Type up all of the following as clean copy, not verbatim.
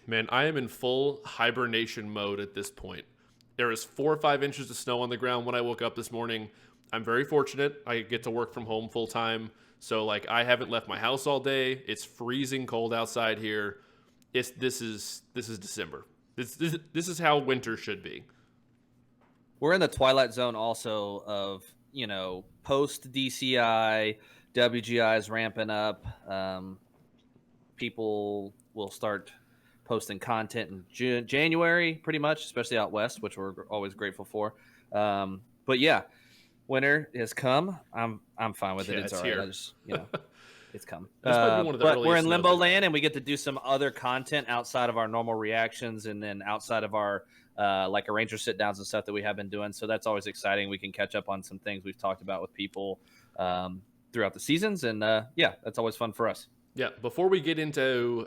Man, I am in full hibernation mode at this point. There is 4 or 5 inches of snow on the ground when I woke up this morning. I'm very fortunate. I get to work from home full time. So like I haven't left my house all day. It's freezing cold outside here. This is December. This is how winter should be. We're in the twilight zone also of, post DCI, WGI is ramping up. People will start posting content in January, pretty much, especially out west, which we're always grateful for. But yeah, winter has come. I'm fine with it. It's all right. I just, it's come. But we're in limbo land, and we get to do some other content outside of our normal reactions, and then outside of our like arranger sit downs and stuff that we have been doing. So that's always exciting. We can catch up on some things we've talked about with people throughout the seasons, and that's always fun for us. Yeah, before we get into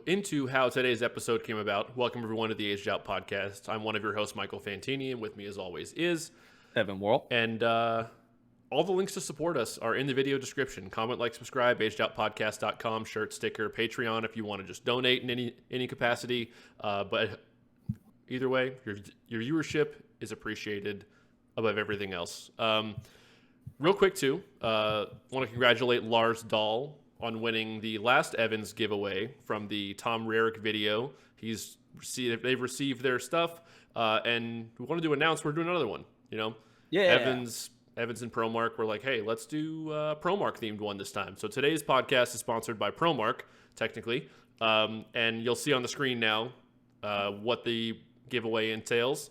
how today's episode came about, welcome everyone to the Aged Out Podcast. I'm one of your hosts, Michael Fantini, and with me as always is Evan Worrell. And all the links to support us are in the video description. Comment, like, subscribe, agedoutpodcast.com, shirt, sticker, Patreon if you want to just donate in any capacity. But either way, your viewership is appreciated above everything else. Real quick, too, want to congratulate Lars Dahl on winning the last Evans giveaway from the Tom Rarick video. They've received their stuff, and we wanted to announce we're doing another one. Yeah. Evans and Promark were like, hey, let's do a Promark themed one this time. So today's podcast is sponsored by Promark, technically, and you'll see on the screen now what the giveaway entails.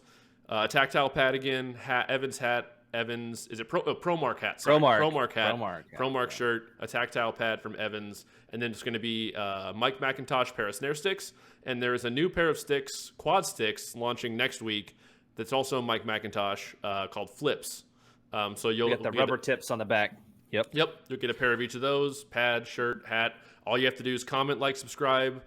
Tactile pad again, Evans hat. Is it Promark hat? Sorry. Promark hat. Promark shirt, a tactile pad from Evans, and then it's going to be Mike McIntosh pair of snare sticks, and there is a new pair of sticks, quad sticks, launching next week. That's also Mike McIntosh called Flips. So you'll get the rubber tips on the back. Yep. You'll get a pair of each of those: pad, shirt, hat. All you have to do is comment, like, subscribe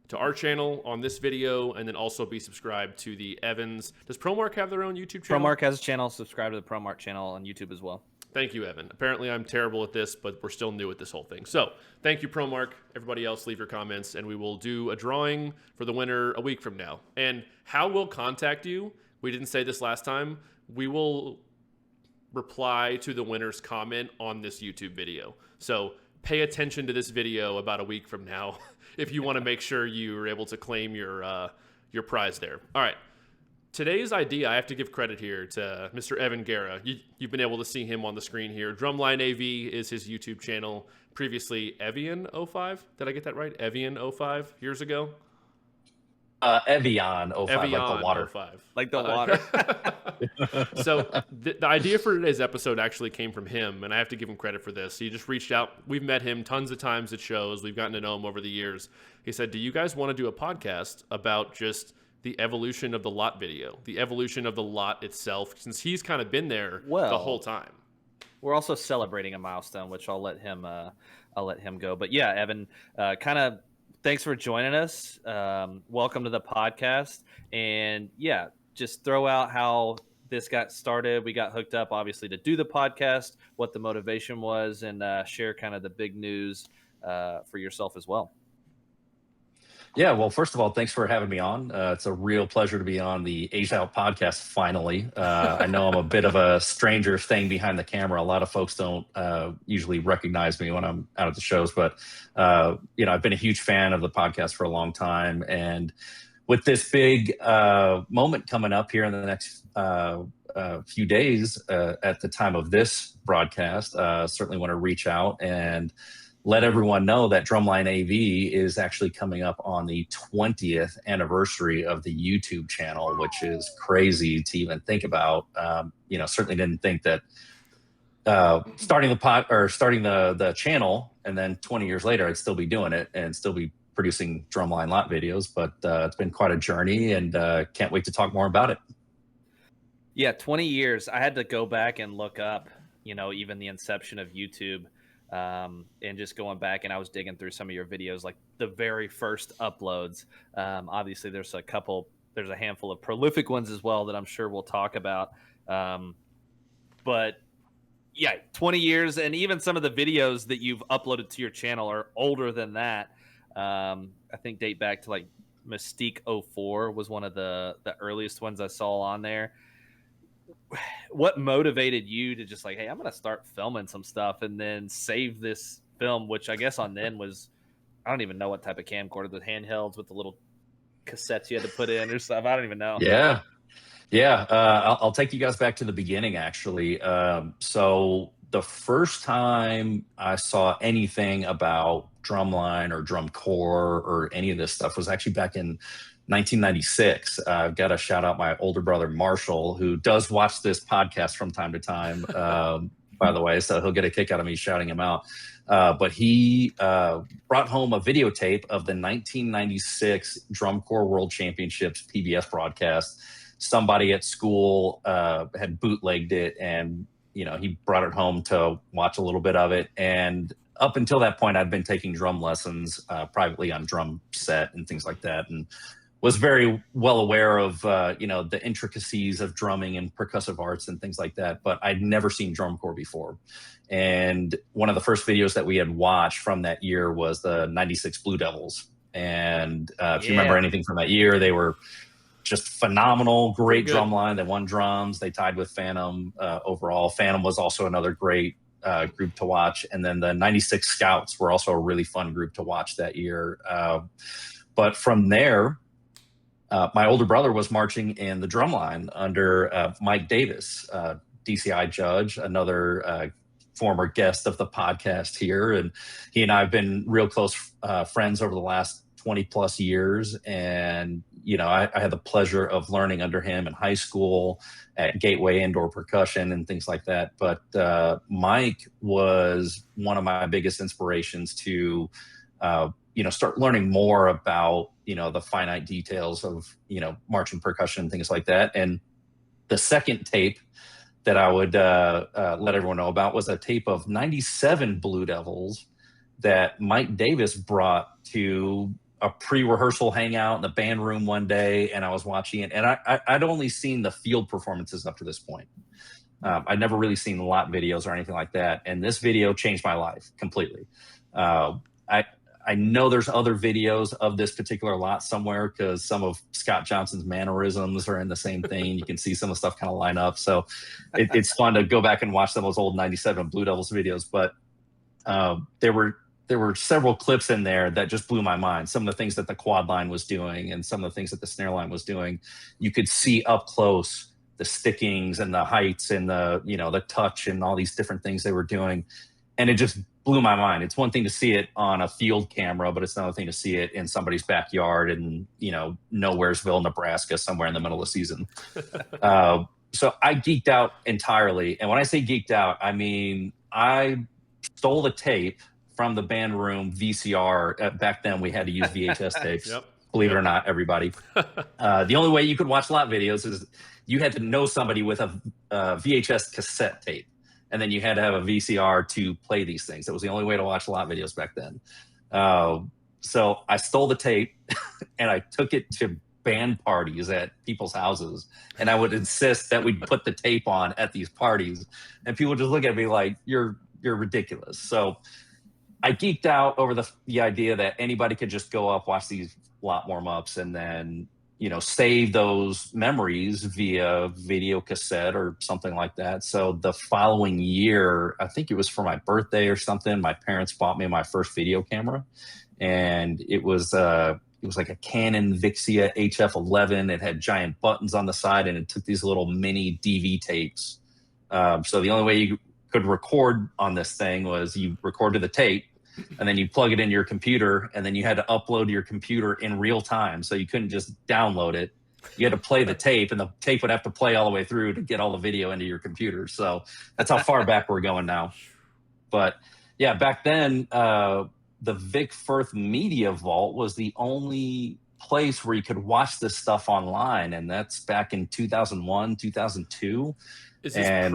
to our channel on this video, and then also be subscribed to the Evans. Does Promark have their own YouTube channel? Promark has a channel. Subscribe to the Promark channel on YouTube as well. Thank you, Evan. Apparently I'm terrible at this, but we're still new at this whole thing. So thank you, Promark. Everybody else, leave your comments, and we will do a drawing for the winner a week from now. And how we'll contact you, we didn't say this last time. We will reply to the winner's comment on this YouTube video. So pay attention to this video about a week from now if you want to make sure you are able to claim your prize there. All right. Today's idea, I have to give credit here to Mr. Evan Guerra. You've been able to see him on the screen here. DrumlineAV is his YouTube channel. Previously, Evian05. Did I get that right? Evian05 years ago? Evian05, like the water. 05. Like the water. So the idea for today's episode actually came from him, and I have to give him credit for this. He just reached out. We've met him tons of times at shows. We've gotten to know him over the years. He said, do you guys want to do a podcast about just the evolution of the lot video, the evolution of the lot itself, since he's kind of been there the whole time? We're also celebrating a milestone, which I'll let him go. But yeah, Evan, thanks for joining us. Welcome to the podcast. And yeah, just throw out how this got started. We got hooked up, obviously, to do the podcast, what the motivation was, and share kind of the big news for yourself as well. Yeah, well, first of all, thanks for having me on. It's a real pleasure to be on the Aged Out Podcast finally. I know I'm a bit of a stranger staying behind the camera. A lot of folks don't usually recognize me when I'm out at the shows, but I've been a huge fan of the podcast for a long time. And with this big moment coming up here in the next few days at the time of this broadcast, certainly want to reach out and let everyone know that Drumline AV is actually coming up on the 20th anniversary of the YouTube channel, which is crazy to even think about. Certainly didn't think that starting the channel and then 20 years later, I'd still be doing it and still be producing Drumline lot videos. But it's been quite a journey, and can't wait to talk more about it. Yeah, 20 years. I had to go back and look up, even the inception of YouTube. And just going back, and I was digging through some of your videos, like the very first uploads. Obviously, there's a handful of prolific ones as well that I'm sure we'll talk about. But yeah, 20 years, and even some of the videos that you've uploaded to your channel are older than that. I think date back to like Mystique 04 was one of the earliest ones I saw on there. What motivated you to just like, hey, I'm going to start filming some stuff and then save this film, which I guess on then was, I don't even know what type of camcorder, the handhelds with the little cassettes you had to put in or stuff. I don't even know. Yeah. I'll take you guys back to the beginning, actually. So the first time I saw anything about drumline or drum corps or any of this stuff was actually back in 1996. I've got to shout out my older brother, Marshall, who does watch this podcast from time to time, by the way, so he'll get a kick out of me shouting him out. But he brought home a videotape of the 1996 Drum Corps World Championships PBS broadcast. Somebody at school had bootlegged it, and he brought it home to watch a little bit of it. And up until that point, I'd been taking drum lessons privately on drum set and things like that, and was very well aware of the intricacies of drumming and percussive arts and things like that. But I'd never seen drum corps before. And one of the first videos that we had watched from that year was the 96 Blue Devils. And if you remember anything from that year, they were just phenomenal, great drum line. They won drums. They tied with Phantom overall. Phantom was also another great group to watch. And then the 96 Scouts were also a really fun group to watch that year. But from there, my older brother was marching in the drum line under Mike Davis, DCI judge, another former guest of the podcast here. And he and I have been real close friends over the last 20 plus years. And, I had the pleasure of learning under him in high school at Gateway Indoor Percussion and things like that. But Mike was one of my biggest inspirations to, start learning more about, the finite details of, marching percussion and things like that. And the second tape that I would let everyone know about was a tape of 97 Blue Devils that Mike Davis brought to a pre-rehearsal hangout in the band room one day, and I was watching it. And I'd only seen the field performances up to this point. I'd never really seen lot videos or anything like that. And this video changed my life completely. I know there's other videos of this particular lot somewhere because some of Scott Johnson's mannerisms are in the same thing. You can see some of the stuff kind of line up. So it's fun to go back and watch some of those old 97 Blue Devils videos. But there were several clips in there that just blew my mind. Some of the things that the quad line was doing and some of the things that the snare line was doing, you could see up close the stickings and the heights and the touch and all these different things they were doing. And it just blew my mind. It's one thing to see it on a field camera, but it's another thing to see it in somebody's backyard in, Nowheresville, Nebraska, somewhere in the middle of the season. So I geeked out entirely. And when I say geeked out, I mean, I stole the tape from the band room VCR. Back then we had to use VHS tapes. Believe it or not, everybody. The only way you could watch lot videos is you had to know somebody with a VHS cassette tape. And then you had to have a VCR to play these things. That was the only way to watch lot videos back then. So I stole the tape and I took it to band parties at people's houses. And I would insist that we put the tape on at these parties. And people would just look at me like, you're ridiculous. So I geeked out over the idea that anybody could just go up, watch these lot warm-ups, and then save those memories via video cassette or something like that. So the following year, I think it was for my birthday or something, my parents bought me my first video camera, and it was like a Canon Vixia HF11. It had giant buttons on the side, and it took these little mini DV tapes. So the only way you could record on this thing was you record to the tape, and then you plug it into your computer, and then you had to upload to your computer in real time. So you couldn't just download it. You had to play the tape, and the tape would have to play all the way through to get all the video into your computer. So that's how far back we're going now. But yeah, back then, the Vic Firth Media Vault was the only place where you could watch this stuff online. And that's back in 2001, 2002. Is this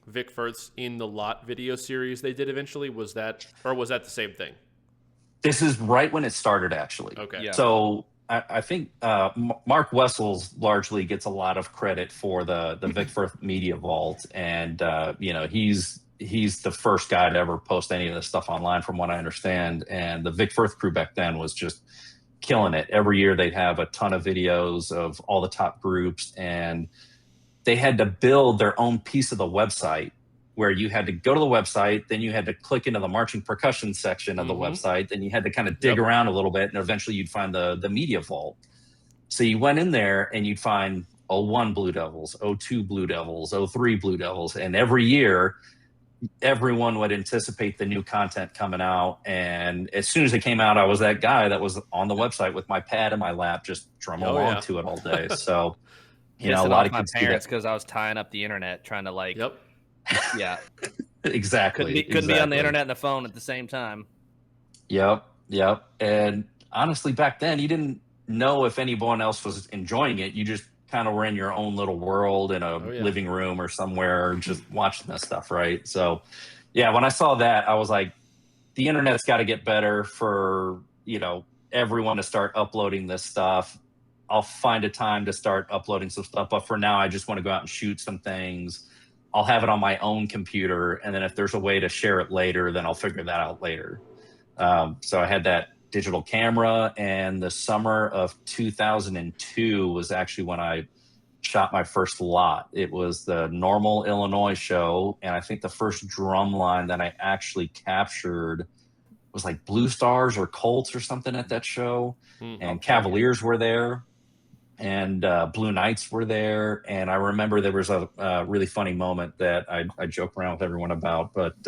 Vic Firth's In the Lot video series they did eventually? Was that the same thing? This is right when it started, actually. Okay. Yeah. So I think Mark Wessels largely gets a lot of credit for the Vic Firth Media Vault. And, he's the first guy to ever post any of this stuff online, from what I understand. And the Vic Firth crew back then was just killing it. Every year they'd have a ton of videos of all the top groups, and they had to build their own piece of the website where you had to go to the website, then you had to click into the marching percussion section of the website, then you had to kind of dig around a little bit, and eventually you'd find the media vault. So you went in there and you'd find 01 Blue Devils, 02 Blue Devils, 03 Blue Devils, and every year everyone would anticipate the new content coming out. And as soon as it came out, I was that guy that was on the website with my pad in my lap, just drumming along to it all day. So, you know, a lot of my kids parents because I was tying up the internet trying to like, yeah, exactly. Couldn't be on the internet and the phone at the same time. Yep. And honestly, back then you didn't know if anyone else was enjoying it. You just kind of were in your own little world in a living room or somewhere just watching this stuff, right? So yeah, when I saw that, I was like, the internet's got to get better for, you know, everyone to start uploading this stuff. I'll find a time to start uploading some stuff, but for now I just want to go out and shoot some things. I'll have it on my own computer, and then if there's a way to share it later, then I'll figure that out later. So I had that digital camera, and the summer of 2002 was actually when I shot my first lot. It was the Normal, Illinois show, and I think the first drumline that I actually captured was like Blue Stars or Colts or something at that show, and Cavaliers were there, and Blue Knights were there. And I remember there was a really funny moment that I joke around with everyone about, but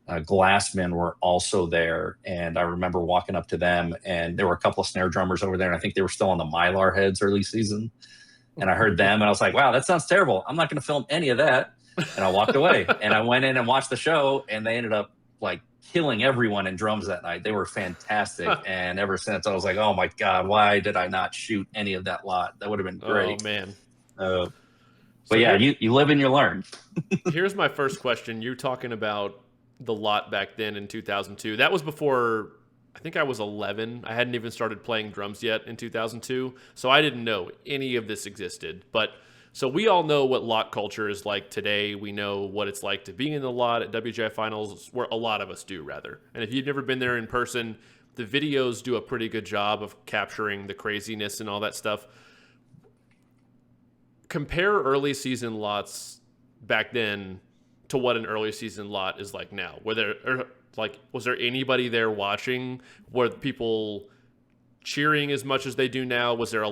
Glassmen were also there, and I remember walking up to them, and there were a couple of snare drummers over there, and I think they were still on the Mylar heads early season. And I heard them, and I was like, wow, that sounds terrible. I'm not going to film any of that. And I walked away, and I went in and watched the show, and they ended up like killing everyone in drums that night. They were fantastic. And ever since, I was like, oh my God, why did I not shoot any of that lot? That would have been great. Oh man. But so yeah, you live and you learn. Here's my first question. You're talking about the lot back then in 2002. That was before, I think I was 11. I hadn't even started playing drums yet in 2002. So I didn't know any of this existed. But so we all know what lot culture is like today. We know what it's like to be in the lot at WJI Finals, where a lot of us do, rather. And if you've never been there in person, the videos do a pretty good job of capturing the craziness and all that stuff. Compare early season lots back then to what an early season lot is like now. Was there anybody there watching? Were people cheering as much as they do now? Was there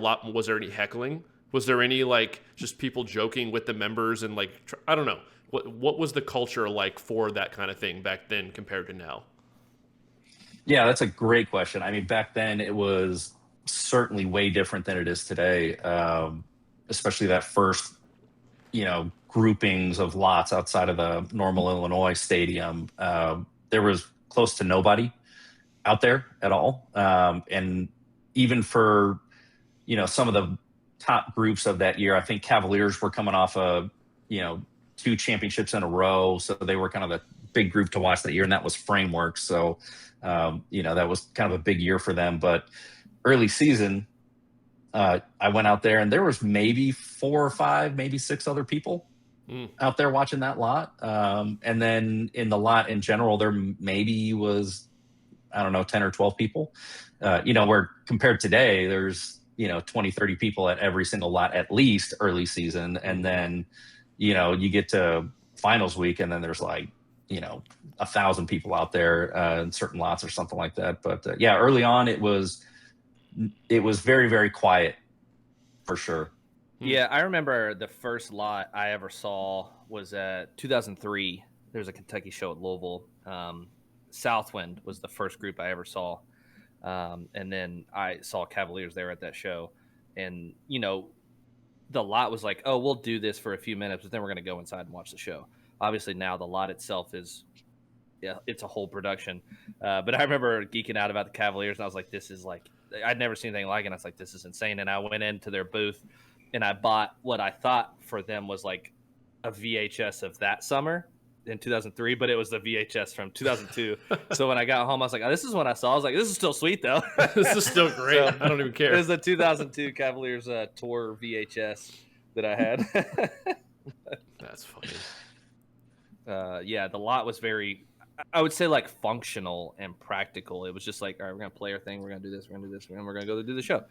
any heckling? Was there any like just people joking with the members and like I don't know. What was the culture like for that kind of thing back then compared to now? Yeah, that's a great question. I mean, back then it was certainly way different than it is today. Especially that first, groupings of lots outside of the Normal, Illinois stadium. There was close to nobody out there at all. And even for, some of the top groups of that year, I think Cavaliers were coming off of, 2 championships in a row. So they were kind of the big group to watch that year, and that was Framework. So, that was kind of a big year for them. But early season, I went out there, and there was maybe 4 or 5, maybe 6 other people out there watching that lot. And then in the lot in general, there maybe was, 10 or 12 people, where compared today, there's, 20, 30 people at every single lot, at least early season. And then, you get to finals week, and then there's like, 1,000 people out there in certain lots or something like that. But yeah, early on, it was very, very quiet for sure. Yeah, I remember the first lot I ever saw was 2003. There was a Kentucky show at Louisville. Southwind was the first group I ever saw. And then I saw Cavaliers there at that show. And, the lot was like, oh, we'll do this for a few minutes, but then we're going to go inside and watch the show. Obviously, now the lot itself is, it's a whole production. But I remember geeking out about the Cavaliers, and I was like, this is like, I'd never seen anything like it. And I was like, this is insane. And I went into their booth, and I bought what I thought for them was like a VHS of that summer in 2003, but it was the VHS from 2002. So when I got home, I was like, oh, this is what I saw. I was like, this is still sweet, though. This is still great. So, I don't even care. It was the 2002 Cavaliers tour VHS that I had. That's funny. Yeah, the lot was very... I would say like functional and practical. It was just like, all right, we're gonna play our thing, we're gonna do this, we're gonna do this, and we're gonna go do the show.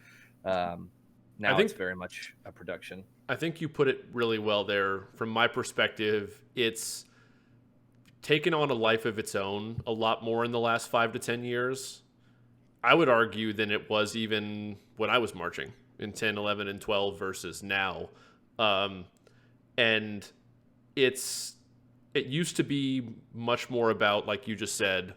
Now it's very much a production. I think you put it really well there. From my perspective, it's taken on a life of its own a lot more in the last 5 to 10 years. I would argue than it was even when I was marching in 10, 11, and 12 versus now. And it used to be much more about, like you just said,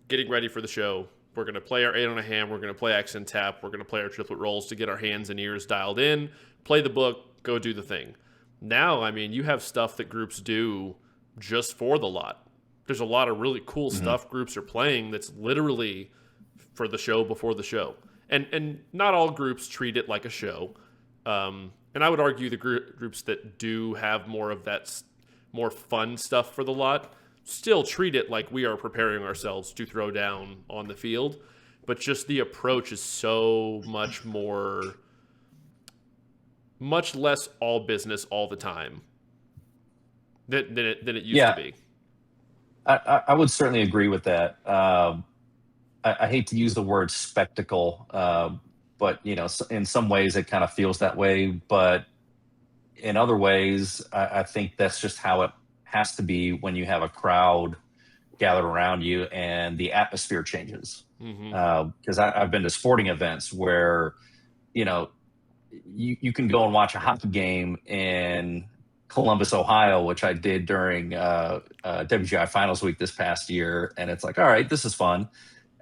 getting ready for the show. We're going to play our 8 on a ham. We're going to play accent tap. We're going to play our triplet rolls to get our hands and ears dialed in, play the book, go do the thing. Now, I mean, you have stuff that groups do just for the lot. There's a lot of really cool stuff groups are playing that's literally for the show before the show. And not all groups treat it like a show. And I would argue the groups that do have more of that more fun stuff for the lot still treat it like we are preparing ourselves to throw down on the field. But just the approach is so much less all business all the time than it used to be. I would certainly agree with that. I hate to use the word spectacle, but in some ways it kind of feels that way. But in other ways, I think that's just how it has to be when you have a crowd gathered around you and the atmosphere changes. Because I've been to sporting events where, you can go and watch a hockey game in Columbus, Ohio, which I did during WGI Finals Week this past year. And it's like, all right, this is fun.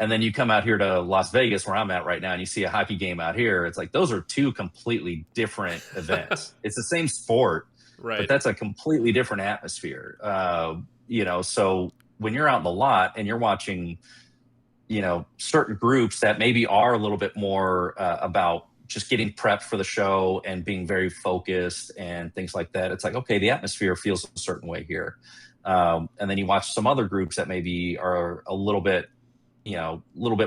And then you come out here to Las Vegas, where I'm at right now, and you see a hockey game out here. It's like, those are two completely different events. It's the same sport, right? But that's a completely different atmosphere. So when you're out in the lot and you're watching, certain groups that maybe are a little bit more about just getting prepped for the show and being very focused and things like that. It's like, okay, the atmosphere feels a certain way here. And then you watch some other groups that maybe are a little bit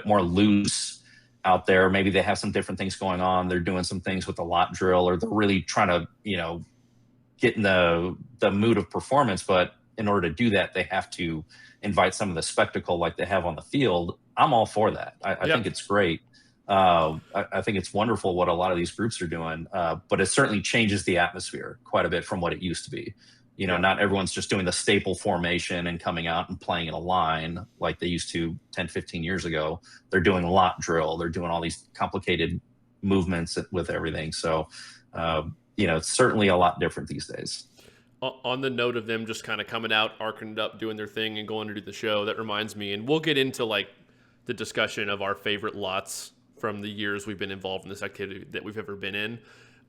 more loose out there. Maybe they have some different things going on. They're doing some things with the lot drill, or they're really trying to, get in the mood of performance. But in order to do that, they have to invite some of the spectacle like they have on the field. I'm all for that. I think it's great. I think it's wonderful what a lot of these groups are doing, but it certainly changes the atmosphere quite a bit from what it used to be. Not everyone's just doing the staple formation and coming out and playing in a line like they used to 10, 15 years ago. They're doing lot drill. They're doing all these complicated movements with everything. So, it's certainly a lot different these days. On the note of them just kind of coming out, arcing it up, doing their thing, and going to do the show, that reminds me, and we'll get into like the discussion of our favorite lots from the years we've been involved in this activity that we've ever been in.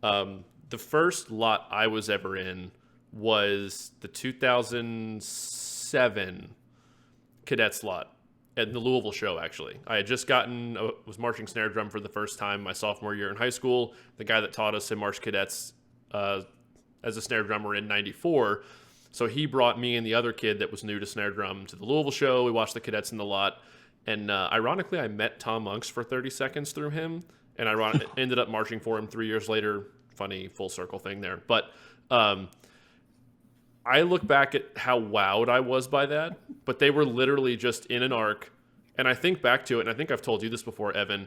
The first lot I was ever in was the 2007 Cadets lot at the Louisville show, actually. I had just was marching snare drum for the first time my sophomore year in high school. The guy that taught us had marched cadets as a snare drummer in 94. So he brought me and the other kid that was new to snare drum to the Louisville show. We watched the cadets in the lot. And ironically, I met Tom Monks for 30 seconds through him. And I ended up marching for him 3 years later. Funny full circle thing there. But I look back at how wowed I was by that, but they were literally just in an arc. And I think back to it, and I think I've told you this before, Evan,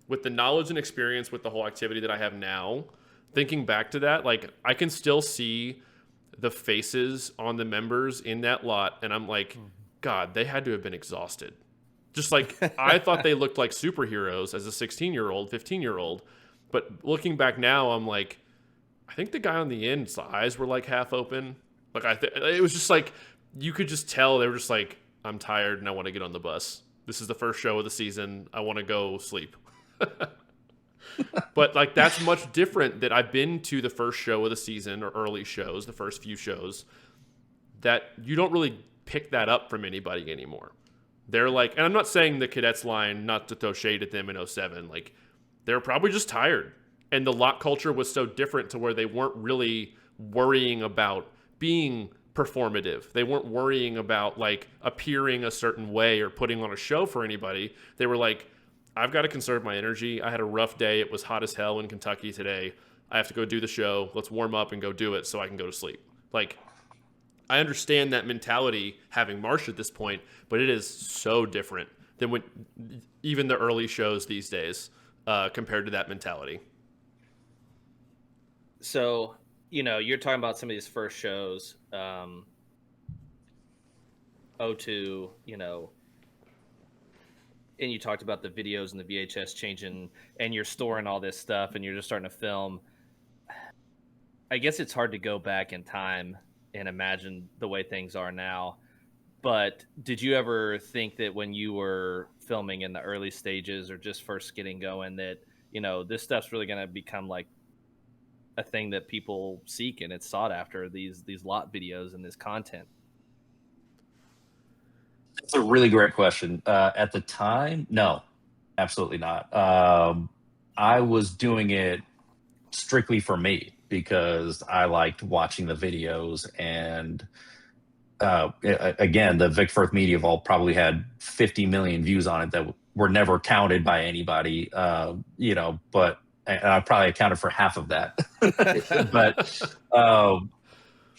with the knowledge and experience with the whole activity that I have now, thinking back to that, like I can still see the faces on the members in that lot. And I'm like, God, they had to have been exhausted. Just like, I thought they looked like superheroes as a 16-year-old, 15-year-old. But looking back now, I'm like, I think the guy on the end's eyes were like half open. Like it was just like, you could just tell they were just like, I'm tired and I want to get on the bus. This is the first show of the season. I want to go sleep. But like, that's much different that I've been to the first show of the season, or early shows, the first few shows, that you don't really pick that up from anybody anymore. They're like, and I'm not saying the cadets line, not to throw shade at them in 07, like they're probably just tired. And the lot culture was so different to where they weren't really worrying about being performative. They weren't worrying about like appearing a certain way or putting on a show for anybody. They were like, I've got to conserve my energy. I had a rough day. It was hot as hell in Kentucky today. I have to go do the show. Let's warm up and go do it so I can go to sleep. Like, I understand that mentality having Marsh at this point, but it is so different than when even the early shows these days compared to that mentality. So, you're talking about some of these first shows, O2, and you talked about the videos and the VHS changing, and you're storing all this stuff, and you're just starting to film. I guess it's hard to go back in time and imagine the way things are now. But did you ever think that when you were filming in the early stages or just first getting going that, this stuff's really going to become like a thing that people seek and it's sought after, these lot videos and this content? It's a really great question. At the time, no, absolutely not. I was doing it strictly for me because I liked watching the videos. And again, the Vic Firth Media Vault probably had 50 million views on it that were never counted by anybody, but and I probably accounted for half of that. But,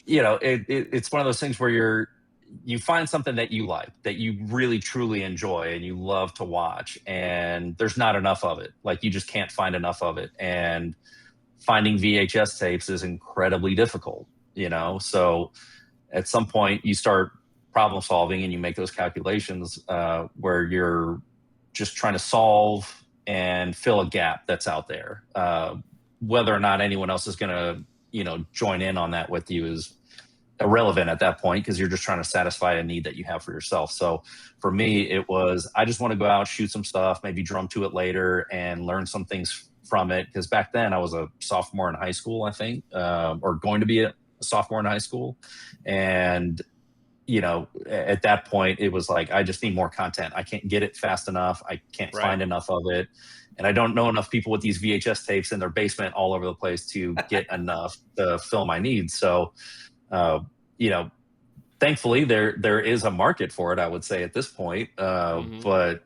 it's one of those things where you find something that you like, that you really truly enjoy and you love to watch, and there's not enough of it. Like, you just can't find enough of it. And finding VHS tapes is incredibly difficult, so at some point you start problem solving and you make those calculations where you're just trying to solve and fill a gap that's out there. Whether or not anyone else is going to, join in on that with you is irrelevant at that point, because you're just trying to satisfy a need that you have for yourself. So for me, it was, I just want to go out, shoot some stuff, maybe drum to it later and learn some things from it. Because back then I was a sophomore in high school, I think, or going to be a sophomore in high school. And, at that point it was like, I just need more content. I can't get it fast enough. I can't find enough of it. And I don't know enough people with these VHS tapes in their basement all over the place to get enough to fill my needs. So, thankfully there is a market for it, I would say, at this point. But,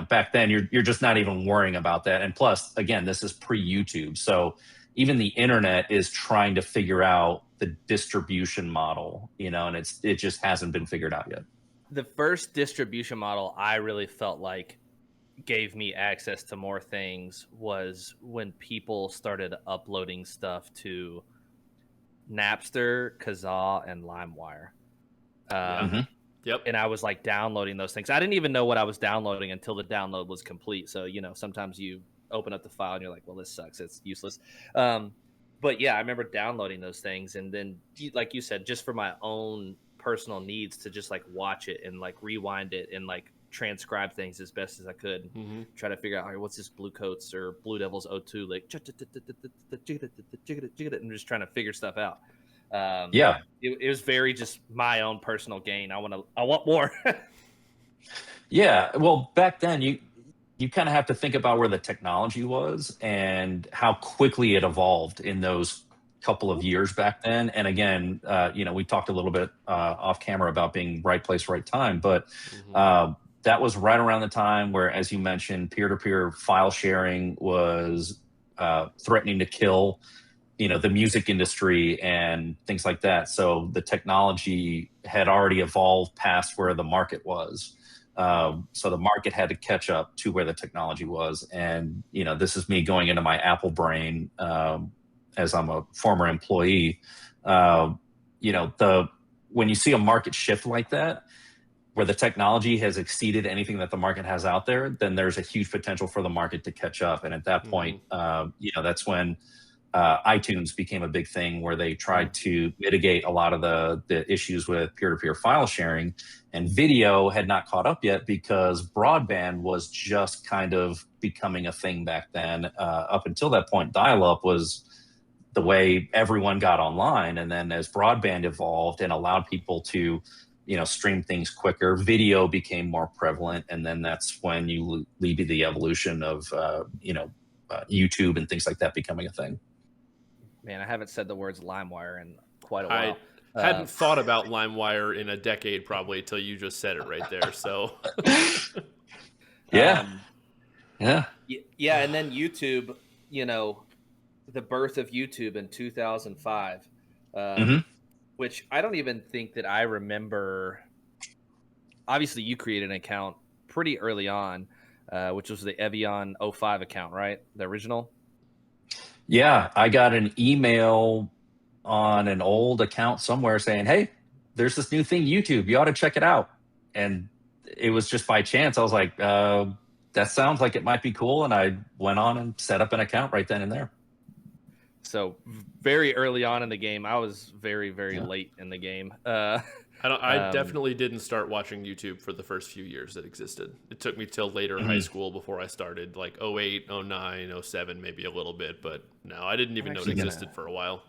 back then you're just not even worrying about that. And plus, again, this is pre-YouTube. So even the internet is trying to figure out the distribution model, and it just hasn't been figured out yet. The first distribution model I really felt like gave me access to more things was when people started uploading stuff to Napster, Kazaa, and LimeWire. Yep. And I was like downloading those things. I didn't even know what I was downloading until the download was complete. So, sometimes you open up the file and you're like, well, this sucks. It's useless. But yeah, I remember downloading those things. And then, like you said, just for my own personal needs, to just like watch it and like rewind it and like transcribe things as best as I could. Try to figure out, all right, what's this Blue Coats or Blue Devils O2, like, and just trying to figure stuff out. It was very just my own personal gain. I want more. Yeah. Well, back then you kind of have to think about where the technology was and how quickly it evolved in those couple of years back then. And again, we talked a little bit off camera about being right place, right time, but that was right around the time where, as you mentioned, peer-to-peer file sharing was threatening to kill, the music industry and things like that. So the technology had already evolved past where the market was. So the market had to catch up to where the technology was. And, this is me going into my Apple brain, as I'm a former employee. When you see a market shift like that, where the technology has exceeded anything that the market has out there, then there's a huge potential for the market to catch up. And at that point, that's when iTunes became a big thing, where they tried to mitigate a lot of the issues with peer-to-peer file sharing, and video had not caught up yet because broadband was just kind of becoming a thing back then. Up until that point, dial-up was the way everyone got online. And then as broadband evolved and allowed people to, stream things quicker, video became more prevalent. And then that's when you lead to the evolution of, YouTube and things like that becoming a thing. Man, I haven't said the words LimeWire in quite a while. I hadn't thought about LimeWire in a decade, probably, till you just said it right there. So, yeah. And then YouTube, the birth of YouTube in 2005, which I don't even think that I remember. Obviously, you created an account pretty early on, which was the Evian 05 account, right? The original. Yeah, I got an email on an old account somewhere saying, "Hey, there's this new thing, YouTube. You ought to check it out." And it was just by chance. I was like, "That sounds like it might be cool," and I went on and set up an account right then and there. So very early on in the game, I was very, very late in the game. I definitely didn't start watching YouTube for the first few years it existed. It took me till later high school before I started, like 08, 09, 07, maybe a little bit. But no, I didn't even know it existed for a while.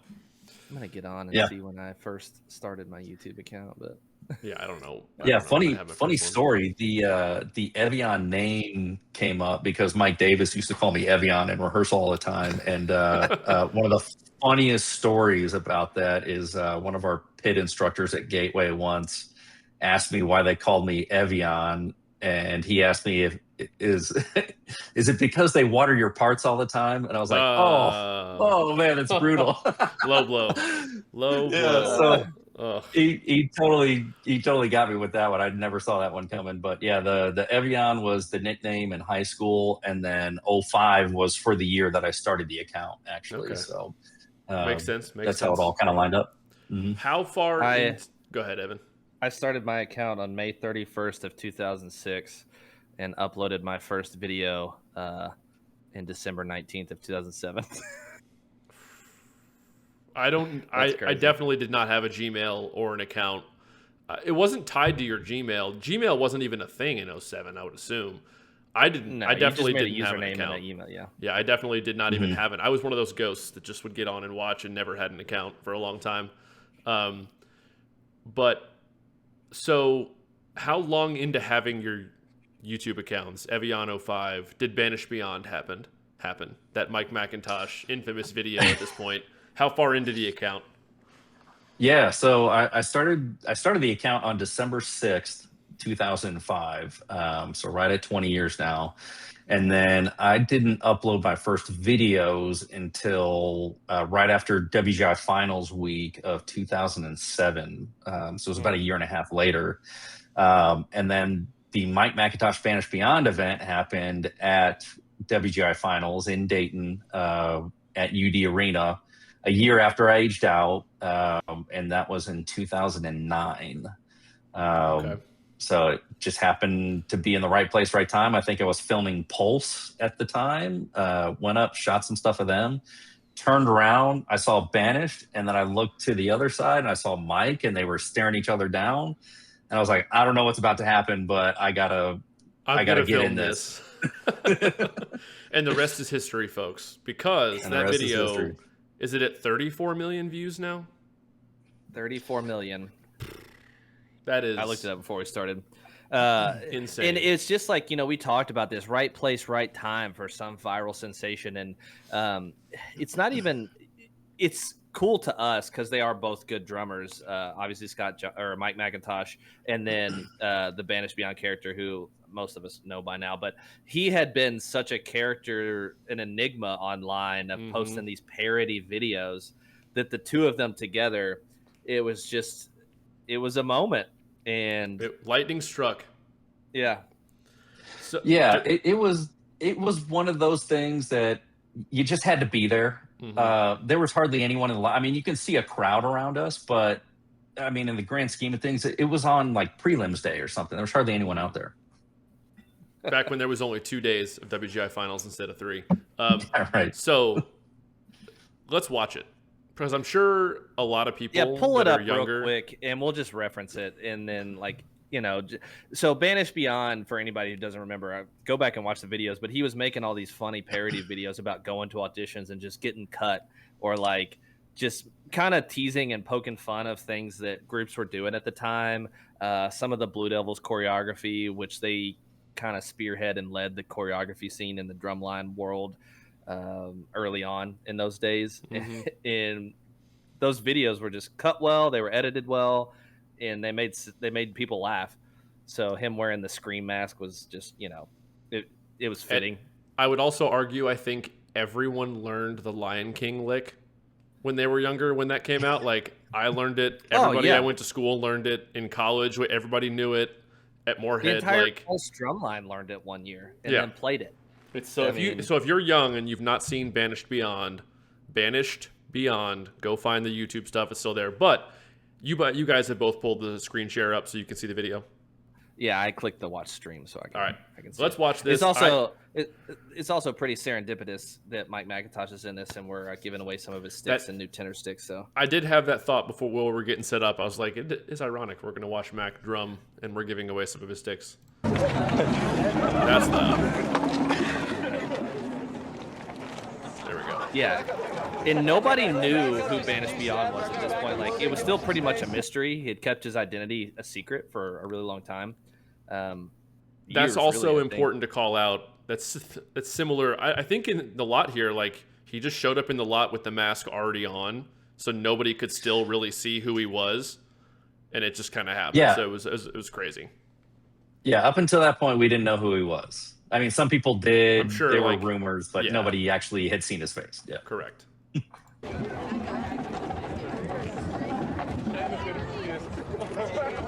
I'm going to get on and see when I first started my YouTube account. But yeah, I don't know. Funny story. The Evian name came up because Mike Davis used to call me Evian in rehearsal all the time. And one of the funniest stories about that is one of our pit instructors at Gateway once asked me why they called me Evian, and he asked me if is it because they water your parts all the time? And I was like, oh man, it's brutal. Low blow. So he totally got me with that one. I never saw that one coming. But yeah, the Evian was the nickname in high school, and then 05 was for the year that I started the account, actually. Okay. So makes sense. That's how it all kind of lined up. Mm-hmm. How far? Go ahead, Evan. I started my account on May 31st of 2006 and uploaded my first video in December 19th of 2007. I definitely did not have a Gmail or an account. It wasn't tied to your Gmail. Gmail wasn't even a thing in 07, I would assume. I didn't. No, I definitely didn't have an account. And email, yeah. Yeah, I definitely did not even have it. I was one of those ghosts that just would get on and watch and never had an account for a long time. But so how long into having your YouTube accounts, Evian 05, did Banish Beyond happen? That Mike McIntosh infamous video at this point. How far into the account? Yeah, so I started the account on December 6th, 2005. So right at 20 years now. And then I didn't upload my first videos until right after WGI Finals week of 2007. So it was about a year and a half later. And then the Mike McIntosh Banish Beyond event happened at WGI Finals in Dayton at UD Arena a year after I aged out. And that was in 2009. Okay. So it just happened to be in the right place, right time. I think I was filming Pulse at the time. Went up, shot some stuff of them, turned around. I saw Banished, and then I looked to the other side, and I saw Mike, and they were staring each other down. And I was like, I don't know what's about to happen, but I gotta get in this. And the rest is history, folks. Because that video is it at 34 million views now? 34 million. That is, I looked it up before we started. Insane. And it's just like, we talked about this right place, right time for some viral sensation. And it's not even, it's cool to us because they are both good drummers. Obviously Mike McIntosh, and then the Banish Beyond character who most of us know by now, but he had been such a character, an enigma online of posting these parody videos that the two of them together, it was a moment. And lightning struck. Yeah. So yeah, it was one of those things that you just had to be there. There was hardly anyone in the line. I mean, you can see a crowd around us, but I mean, in the grand scheme of things, it was on like prelims day or something. There was hardly anyone out there. Back when there was only 2 days of WGI finals instead of 3. Right. So let's watch it. Because I'm sure a lot of people pull it up younger, real quick, and we'll just reference it. And then, so Banish Beyond, for anybody who doesn't remember, go back and watch the videos. But he was making all these funny parody videos about going to auditions and just getting cut, or just kind of teasing and poking fun of things that groups were doing at the time. Some of the Blue Devils choreography, which they kind of spearhead and led the choreography scene in the drumline world. Early on in those days, and those videos were just cut well, they were edited well, and they made people laugh. So him wearing the Scream mask was just, it was fitting. And I would also argue, I think everyone learned the Lion King lick when they were younger when that came out. Like I learned it. Everybody yeah. I went to school learned it in college. Everybody knew it at The Moorhead. entire Like whole Drumline learned it one year and Yeah. then played it. it's so if you're young and you've not seen Banished Beyond, go find the YouTube stuff. It's still there. But you guys have both pulled the screen share up so you can see the video. Yeah, I clicked the watch stream so I can. All right, I can see. so let's watch this. It's also pretty serendipitous that Mike McIntosh is in this, and we're giving away some of his sticks and new tenor sticks. So I did have that thought before we were getting set up. I was like, it is ironic. We're going to watch Mac drum, and we're giving away some of his sticks. That's there we go. yeah, and nobody knew who Banished Beyond was at this point. Like it was still pretty much a mystery. He had kept his identity a secret for a really long time. That's also important to call out. That's similar. I think in the lot here, like he just showed up in the lot with the mask already on, so nobody could still really see who he was, and it just kind of happened. Yeah. So it was crazy. Yeah, up until that point, we didn't know who he was. I mean, some people did. I'm sure there like, were rumors, but yeah. nobody actually had seen his face. Yeah, Correct.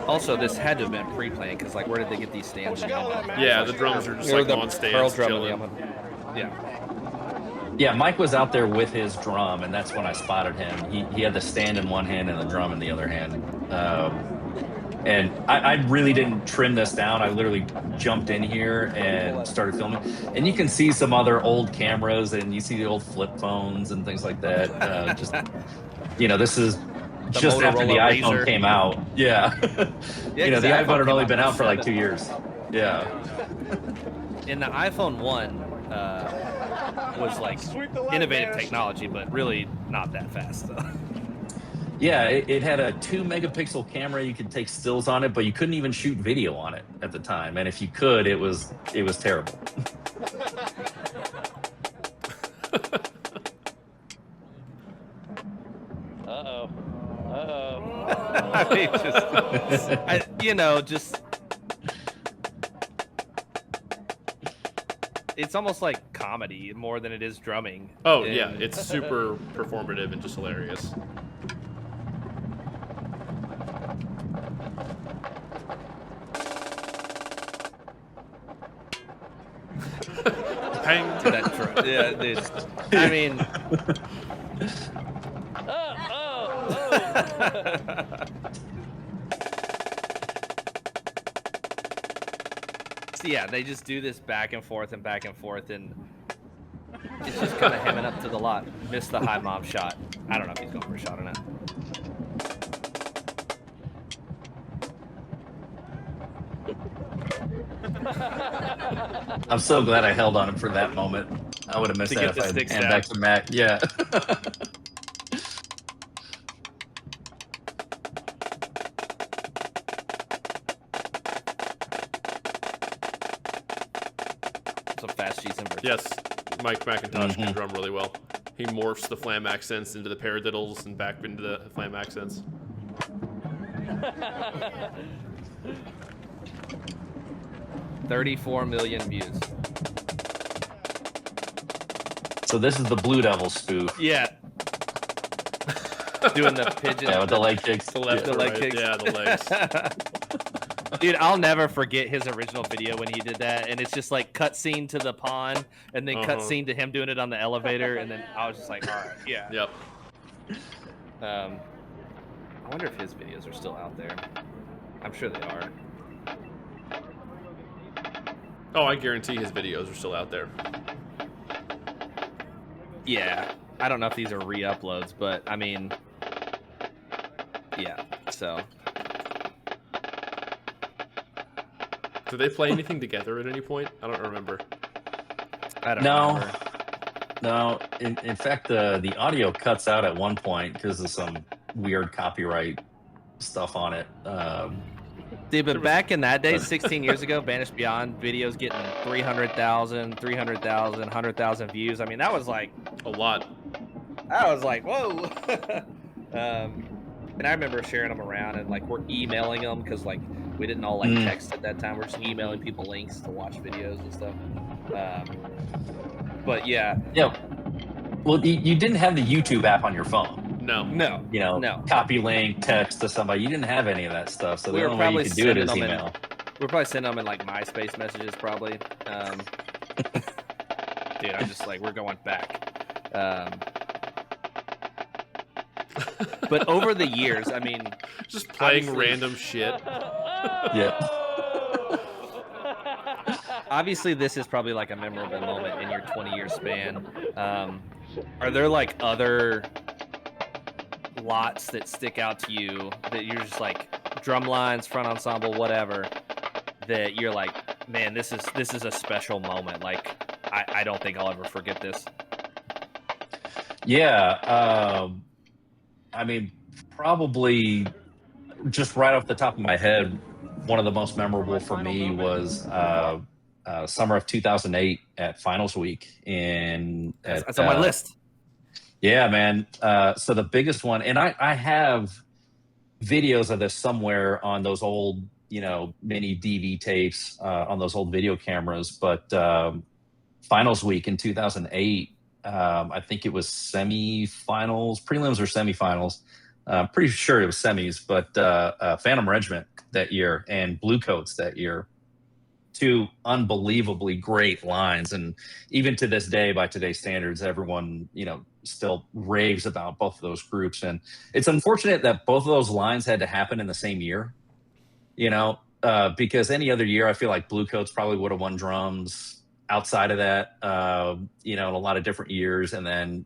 Also, this had to have been pre-planned because, like, where did they get these stands? Yeah, the drums are just like on stands, chilling. Yeah, Mike was out there with his drum, and that's when I spotted him. He had the stand in one hand and the drum in the other hand. And I really didn't trim this down. I literally jumped in here and started filming. And you can see some other old cameras, and you see the old flip phones and things like that. This is just after the iPhone Razor came out. Yeah. Yeah, the iPhone had only been out for like 2 years. Yeah. And the iPhone 1 was like innovative technology, but really not that fast though. Yeah, it had a 2 megapixel camera. You could take stills on it, but you couldn't even shoot video on it at the time. And if you could, it was terrible. I mean, it's almost like comedy more than it is drumming. Oh, yeah, it's super performative and just hilarious. Hang. Yeah, dude. I mean... So yeah, they just do this back and forth, and it's just kind of hemming up to the lot. Missed the high mob shot. I don't know if he's going for a shot or not. I'm so glad I held on him for that moment. I would have missed that if I had hand back to Matt. Yeah. Some fast G's inverts. Yes, Mike McIntosh can drum really well. He morphs the flam accents into the paradiddles and back into the flam accents. $34 million views. So this is the Blue Devil spoof. Yeah. Doing the pigeon. Yeah, with the leg kicks. The left, The or leg right. kicks. Yeah, the legs. Dude, I'll never forget his original video when he did that, and it's just like cutscene to the pond, and then cutscene to him doing it on the elevator, and then I was just like, all right, yeah. Yep. I wonder if his videos are still out there. I'm sure they are. Oh, I guarantee his videos are still out there. Yeah, I don't know if these are re-uploads, but I mean, yeah. So. Do they play anything together at any point? I don't remember. I don't remember. No. In fact, the audio cuts out at one point because of some weird copyright stuff on it. Dude, but back in that day, 16 years ago, Banished Beyond videos getting 300,000, 100,000 views. I mean, that was like A lot. I was like, whoa. And I remember sharing them around, and like we're emailing them because like we didn't all like text at that time. We're just emailing people links to watch videos and stuff. But yeah. Yeah. Well, you didn't have the YouTube app on your phone. No. Copy link, text to somebody. You didn't have any of that stuff. So We the were only way you probably could do it is sending them email. We're probably sending them in like MySpace messages, probably. Dude, I'm just like, we're going back. But over the years, I mean, just playing obviously- random shit. Yeah. Obviously, this is probably like a memorable moment in your 20-year span. Are there like other lots that stick out to you that you're just like drum lines, front ensemble, whatever, that you're like, man, this is a special moment. Like, I don't think I'll ever forget this. Yeah. I mean, probably just right off the top of my head, one of the most memorable for me was summer of 2008 at Finals Week. That's on my list. Yeah, man. So the biggest one, and I have videos of this somewhere on those old, mini DV tapes on those old video cameras. But Finals Week in 2008, I think it was semifinals, prelims or semifinals. Pretty sure it was semis, but Phantom Regiment that year and Bluecoats that year. Two unbelievably great lines. And even to this day, by today's standards, everyone, still raves about both of those groups. And it's unfortunate that both of those lines had to happen in the same year, because any other year, I feel like Bluecoats probably would have won drums outside of that, in a lot of different years. And then,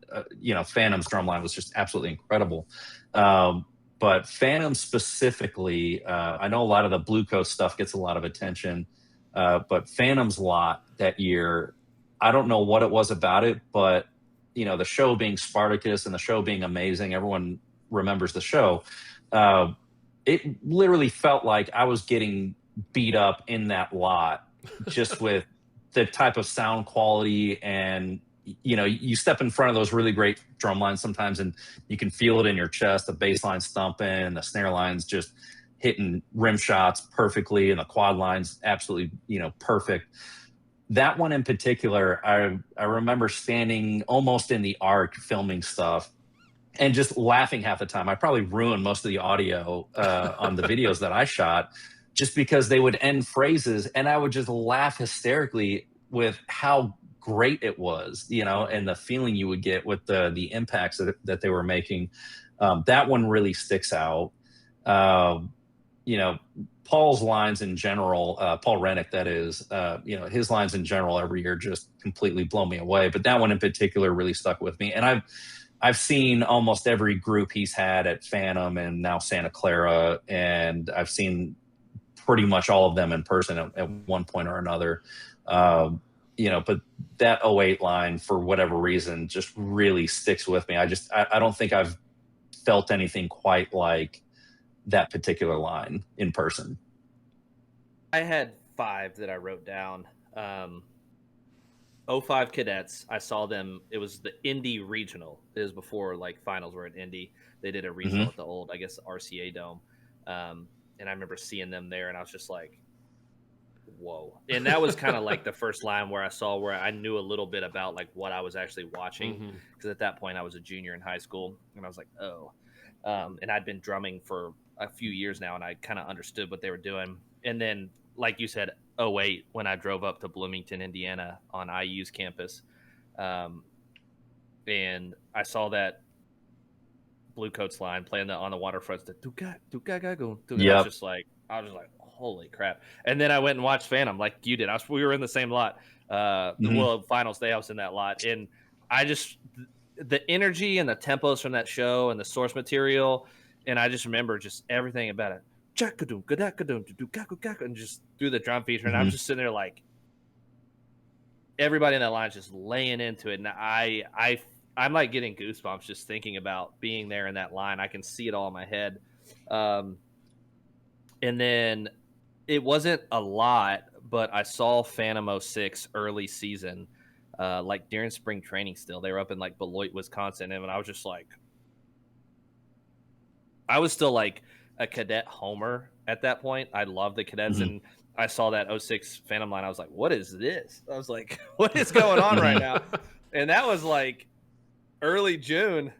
Phantom's drum line was just absolutely incredible. But Phantom specifically, I know a lot of the Bluecoats stuff gets a lot of attention. But Phantom's lot that year, I don't know what it was about it, but the show being Spartacus and the show being amazing, everyone remembers the show. It literally felt like I was getting beat up in that lot, just with the type of sound quality. And you step in front of those really great drum lines sometimes, and you can feel it in your chest, the bass line stumping, the snare lines just hitting rim shots perfectly, and the quad lines absolutely, perfect. That one in particular, I remember standing almost in the arc filming stuff and just laughing half the time. I probably ruined most of the audio on the videos that I shot, just because they would end phrases and I would just laugh hysterically with how great it was, and the feeling you would get with the impacts that they were making. That one really sticks out. Paul's lines in general, Paul Rennick, that is, his lines in general every year just completely blow me away. But that one in particular really stuck with me. And I've seen almost every group he's had at Phantom and now Santa Clara, and I've seen pretty much all of them in person at one point or another. But that 08 line, for whatever reason, just really sticks with me. I don't think I've felt anything quite like that particular line in person. I had 5 that I wrote down. 05 Cadets, I saw them. It was the Indy Regional. It was before like finals were at Indy. They did a regional at the old, I guess, RCA Dome. And I remember seeing them there, and I was just like, whoa. And that was kind of like the first line where I knew a little bit about like what I was actually watching. Because at that point I was a junior in high school, and I was like, oh. And I'd been drumming for a few years now, and I kind of understood what they were doing. And then, like you said, 08, when I drove up to Bloomington, Indiana on IU's campus, and I saw that Bluecoats line playing on the waterfront. I was just like, holy crap. And then I went and watched Phantom like you did. We were in the same lot. Well, finals day I was in that lot. And the energy and the tempos from that show and the source material, and I just remember just everything about it. And just through the drum feature, and I'm just sitting there like, everybody in that line is just laying into it, and I'm like getting goosebumps just thinking about being there in that line. I can see it all in my head. And then it wasn't a lot, but I saw Phantom 06 early season, like during spring training still. They were up in like Beloit, Wisconsin, and I was just like, I was still like a cadet homer at that point. I loved the cadets, and I saw that 06 Phantom line. I was like, what is this? I was like, what is going on right now? And that was like early June.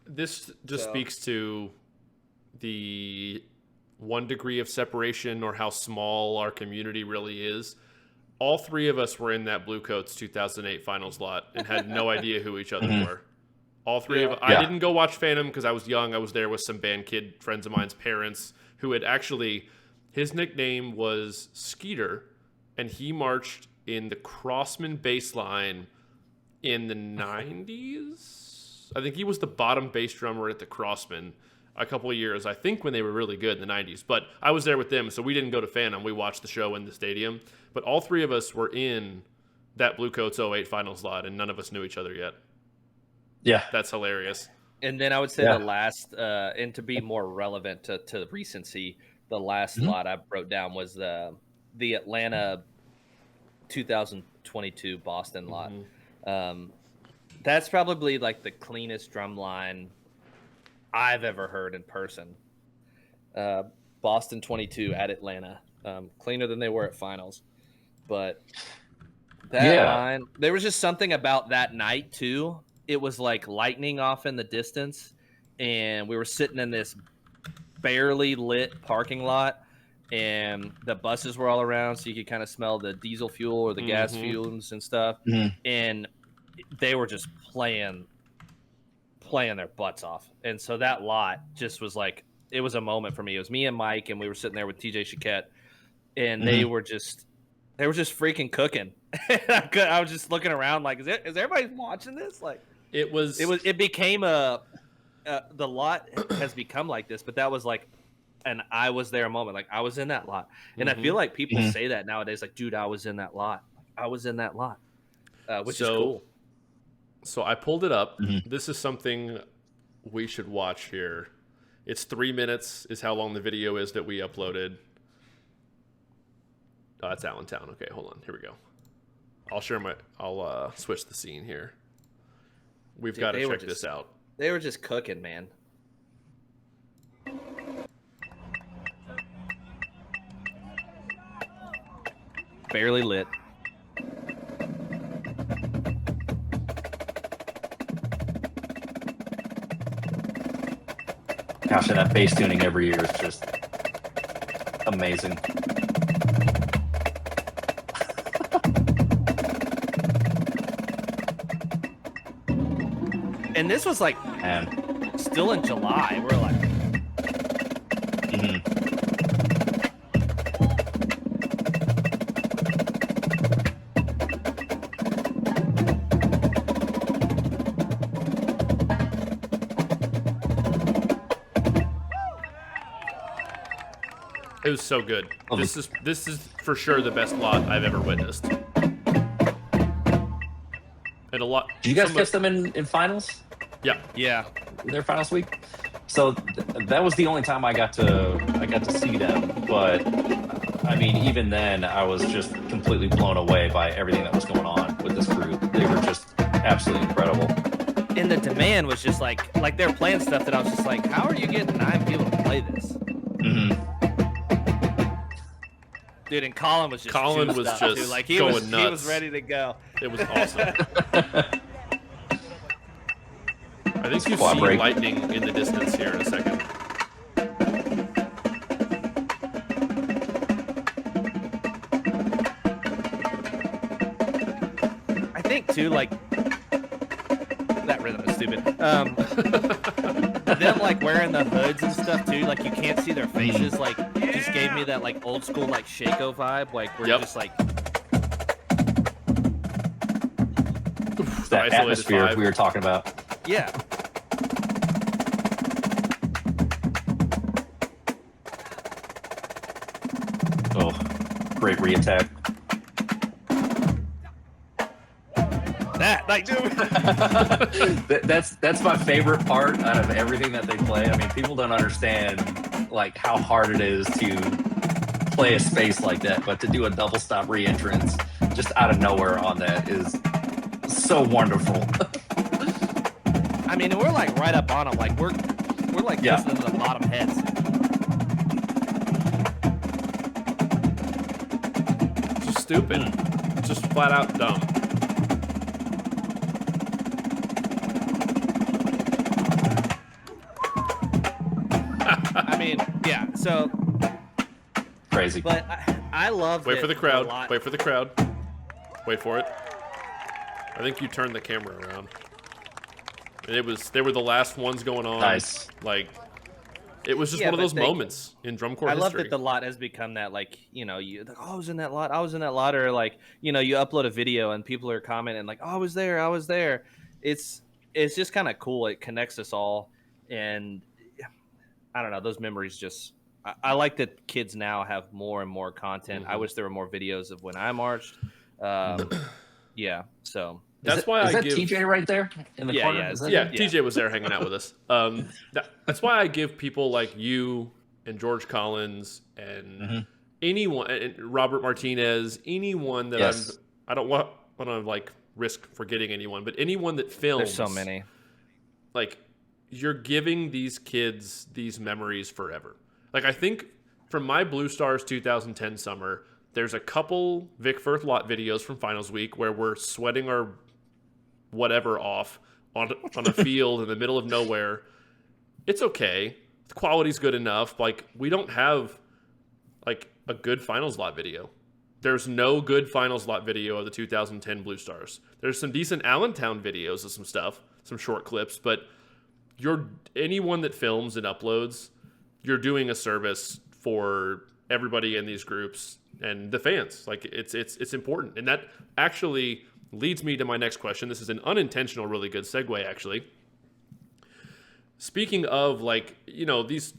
This just speaks to the 1 degree of separation or how small our community really is. All 3 of us were in that Blue Coats 2008 finals lot and had no idea who each other were. All 3 of us. I didn't go watch Phantom because I was young. I was there with some band kid friends of mine's parents who had actually, his nickname was Skeeter, and he marched in the Crossman bass line in the 90s. I think he was the bottom bass drummer at the Crossman a couple of years, I think, when they were really good in the 90s. But I was there with them, so we didn't go to Phantom. We watched the show in the stadium. But all 3 of us were in that Blue Coats 08 finals lot, and none of us knew each other yet. Yeah. That's hilarious. And then I would say the last, and to be more relevant to recency, the last lot I wrote down was the Atlanta 2022 Boston lot. That's probably like the cleanest drum line I've ever heard in person. Boston 22 at Atlanta. Cleaner than they were at finals. But that line, there was just something about that night too. It was like lightning off in the distance, and we were sitting in this barely lit parking lot, and the buses were all around, so you could kind of smell the diesel fuel or the gas fumes and stuff. And they were just playing their butts off. And so that lot just was like, it was a moment for me. It was me and Mike, and we were sitting there with TJ Chiquette, and they were just freaking cooking. I was just looking around like, is everybody watching this? Like, it became the lot has become like this, but that was like an I was there moment. Like, I was in that lot. And I feel like people say that nowadays, like, dude, I was in that lot. I was in that lot, which is cool. So I pulled it up. This is something we should watch here. It's 3 minutes is how long the video is that we uploaded. Oh, that's Allentown. Okay, hold on. Here we go. I'll switch the scene here. We've got to check this out. They were just cooking, man. Barely lit. Gosh, and that bass tuning every year is just amazing. And this was like still in July. We're like, It was so good. This is for sure the best lot I've ever witnessed. And a lot. Did you guys catch them in finals? Yeah. Their finals week. So that was the only time I got to see them. But I mean, even then, I was just completely blown away by everything that was going on with this group. They were just absolutely incredible. And the demand was just like they're playing stuff that I was just like, how are you getting 9 people to play this? Dude, and Colin was just like he going was nuts. He was ready to go. It was awesome. I think you see lightning in the distance here in a second. I think too, like that rhythm is stupid. Them like wearing the hoods and stuff too, like you can't see their faces, like just gave me that like old school like Shaco vibe, like we're just like that atmosphere we were talking about. Yeah. Oh, great reattack. That like dude. that's my favorite part out of everything that they play. I mean, people don't understand like how hard it is to play a space like that, but to do a double stop re-entrance just out of nowhere on that is so wonderful. I mean, we're like right up on them. Like we're like listening to the bottom heads. Just stupid. Just flat out dumb. So Crazy. But I love. Wait for the crowd. Wait for the crowd. Wait for it. I think you turned the camera around. And they were the last ones going on. Nice. Like, it was just one of those moments in drum corps history. I love that the lot has become that, like, you know, I was in that lot, or like, you know, you upload a video and people are commenting like, oh, I was there. It's just kind of cool. It connects us all, and I don't know, those memories just. I like that kids now have more and more content. I wish there were more videos of when I marched. Yeah, so that's why I give TJ right there in the corner. Yeah, TJ was there hanging out with us. That's why I give people like you and George Collins and anyone, and Robert Martinez, anyone that I don't want to like risk forgetting anyone, but anyone that films. There's so many. Like, you're giving these kids these memories forever. Like, I think from my Blue Stars 2010 summer, there's a couple Vic Firth lot videos from finals week where we're sweating our whatever off on a field in the middle of nowhere. It's okay. The quality's good enough. Like, we don't have like a good finals lot video. There's no good finals lot video of the 2010 Blue Stars. There's some decent Allentown videos of some stuff, some short clips, but anyone that films and uploads, you're doing a service for everybody in these groups and the fans. Like, it's important. And that actually leads me to my next question. This is an unintentional, really good segue, actually. Speaking of, like, you know, these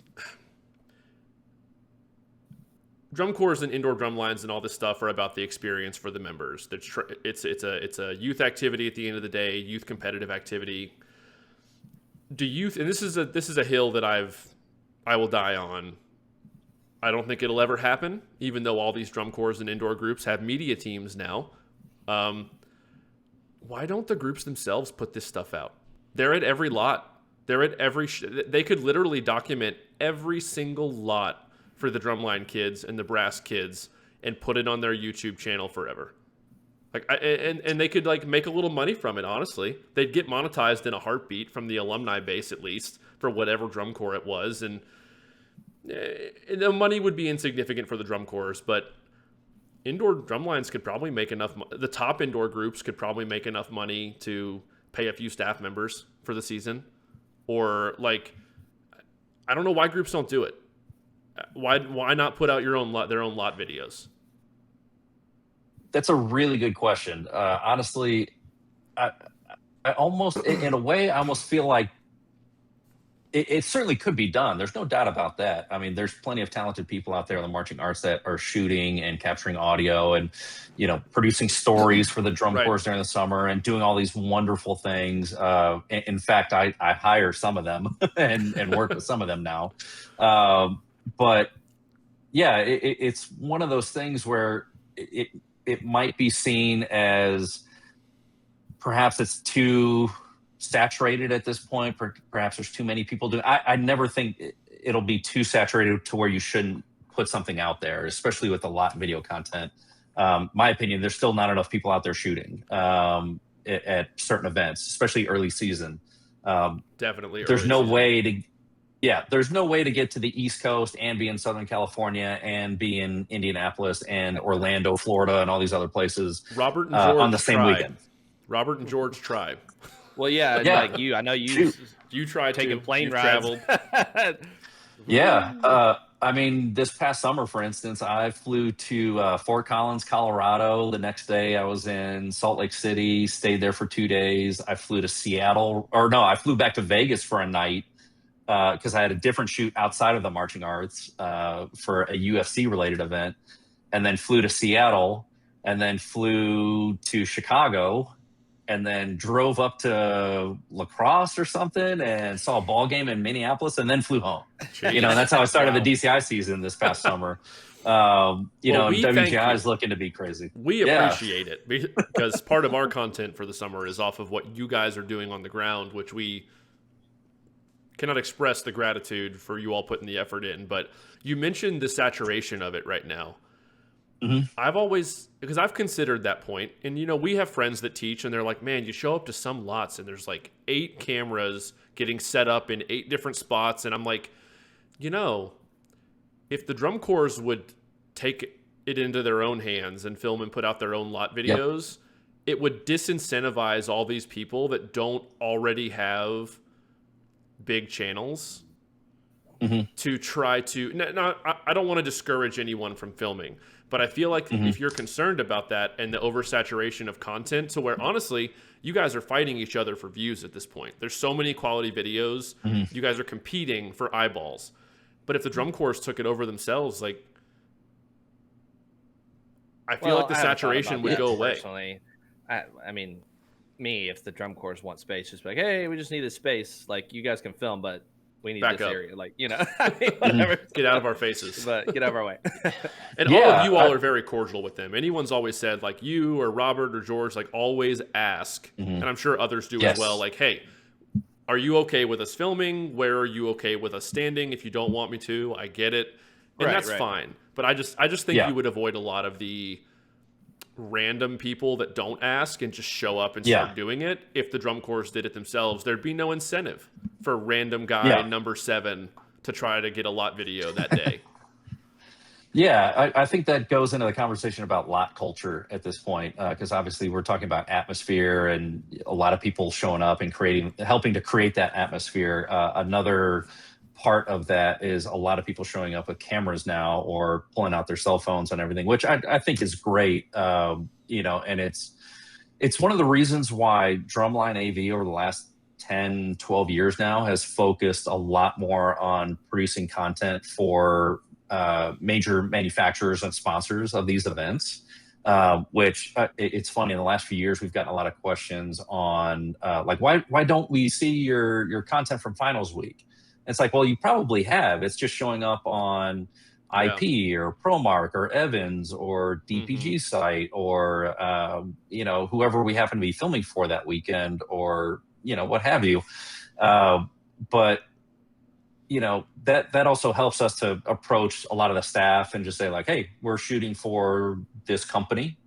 drum corps and indoor drum lines and all this stuff are about the experience for the members. It's a youth activity at the end of the day, youth competitive activity. And this is a hill that I will die on. I don't think it'll ever happen, even though all these drum corps and indoor groups have media teams now. Why don't the groups themselves put this stuff out? They're at every lot. They're at every. They could literally document every single lot for the drumline kids and the brass kids and put it on their YouTube channel forever. Like, and they could like make a little money from it. Honestly, they'd get monetized in a heartbeat from the alumni base, at least for whatever drum corps it was, and the money would be insignificant for the drum corps, but indoor drum lines could probably make enough. The top indoor groups could probably make enough money to pay a few staff members for the season, or like, I don't know why groups don't do it. Why not put out their own lot videos? That's a really good question. Honestly, I almost, in a way, I almost feel like it certainly could be done. There's no doubt about that. I mean, there's plenty of talented people out there in the marching arts that are shooting and capturing audio and, you know, producing stories for the drum corps during the summer and doing all these wonderful things. In fact, I hire some of them and work with some of them now. But yeah, it's one of those things where it might be seen as perhaps it's too saturated at this point. Perhaps there's too many people doing. I never think it'll be too saturated to where you shouldn't put something out there, especially with a lot of video content. My opinion, there's still not enough people out there shooting at certain events, especially early season. Definitely. There's no way to get to the East Coast and be in Southern California and be in Indianapolis and Orlando, Florida, and all these other places Robert and George on the same weekend. Robert and George tried. Well, yeah, like you. I know you tried taking plane rides. Traveled. Yeah. I mean, this past summer, for instance, I flew to Fort Collins, Colorado. The next day I was in Salt Lake City, stayed there for 2 days. I flew to Seattle, I flew back to Vegas for a night because I had a different shoot outside of the marching arts for a UFC related event, and then flew to Seattle, and then flew to Chicago, and then drove up to La Crosse or something and saw a ball game in Minneapolis, and then flew home. Jeez. You know, that's how I started the DCI season this past summer. WGI is looking to be crazy. We appreciate it because part of our content for the summer is off of what you guys are doing on the ground, which we cannot express the gratitude for you all putting the effort in. But you mentioned the saturation of it right now. Mm-hmm. Because I've considered that point, and you know, we have friends that teach, and they're like, man, you show up to some lots and there's like 8 cameras getting set up in 8 different spots, and I'm like, you know, if the drum corps would take it into their own hands and film and put out their own lot videos, it would disincentivize all these people that don't already have big channels to try to. I don't want to discourage anyone from filming, but I feel like if you're concerned about that and the oversaturation of content, to where honestly you guys are fighting each other for views at this point. There's so many quality videos. You guys are competing for eyeballs. But if the drum corps took it over themselves, like, I feel like the saturation would go away. Personally, I mean, if the drum corps want space, just be like, hey, we just need this space. Like, you guys can film, but we need this area. Like, you know, I mean, whatever. Get out of our faces. But get out of our way. And all of you all are very cordial with them. Anyone's always said, like, you or Robert or George, like, always ask. And I'm sure others do as well. Like, hey, are you okay with us filming? Where are you okay with us standing? If you don't want me to, I get it. And that's fine. But I just think you would avoid a lot of the random people that don't ask and just show up and start doing it. If the drum corps did it themselves, there'd be no incentive for random guy number 7 to try to get a lot video that day. I think that goes into the conversation about lot culture at this point, because obviously we're talking about atmosphere and a lot of people showing up and helping to create that atmosphere. Another part of that is a lot of people showing up with cameras now or pulling out their cell phones and everything, which I think is great. You know, and it's one of the reasons why DrumlineAV over the last 10, 12 years now has focused a lot more on producing content for major manufacturers and sponsors of these events, which it's funny, in the last few years, we've gotten a lot of questions on like, why don't we see your content from finals week? It's like, well, you probably have. It's just showing up on IP or Promark or Evans or DPG's site or, you know, whoever we happen to be filming for that weekend or, you know, what have you. But, you know, that also helps us to approach a lot of the staff and just say like, hey, we're shooting for this company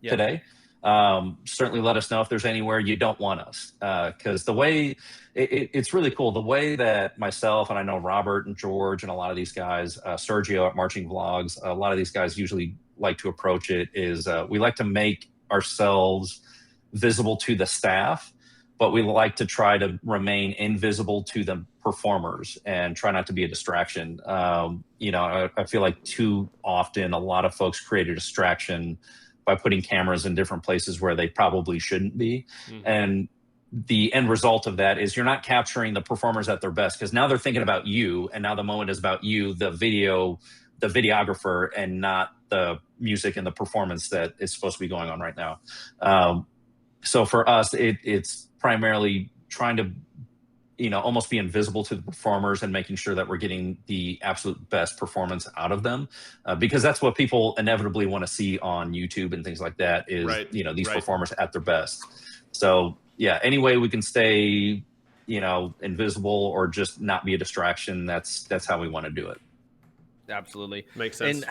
today. Certainly let us know if there's anywhere you don't want us, because the way it's really cool, the way that myself and I know Robert and George and a lot of these guys, Sergio at Marching Vlogs, a lot of these guys usually like to approach it is we like to make ourselves visible to the staff, but we like to try to remain invisible to the performers and try not to be a distraction. You know, I feel like too often a lot of folks create a distraction by putting cameras in different places where they probably shouldn't be. And the end result of that is you're not capturing the performers at their best, because now they're thinking about you, and now the moment is about you, the videographer, and not the music and the performance that is supposed to be going on right now. So for us, it's primarily trying to, you know, almost be invisible to the performers and making sure that we're getting the absolute best performance out of them, because that's what people inevitably want to see on YouTube and things like that is, you know, these performers at their best. So yeah, any way we can stay, you know, invisible or just not be a distraction, that's how we want to do it. Absolutely. Makes sense. And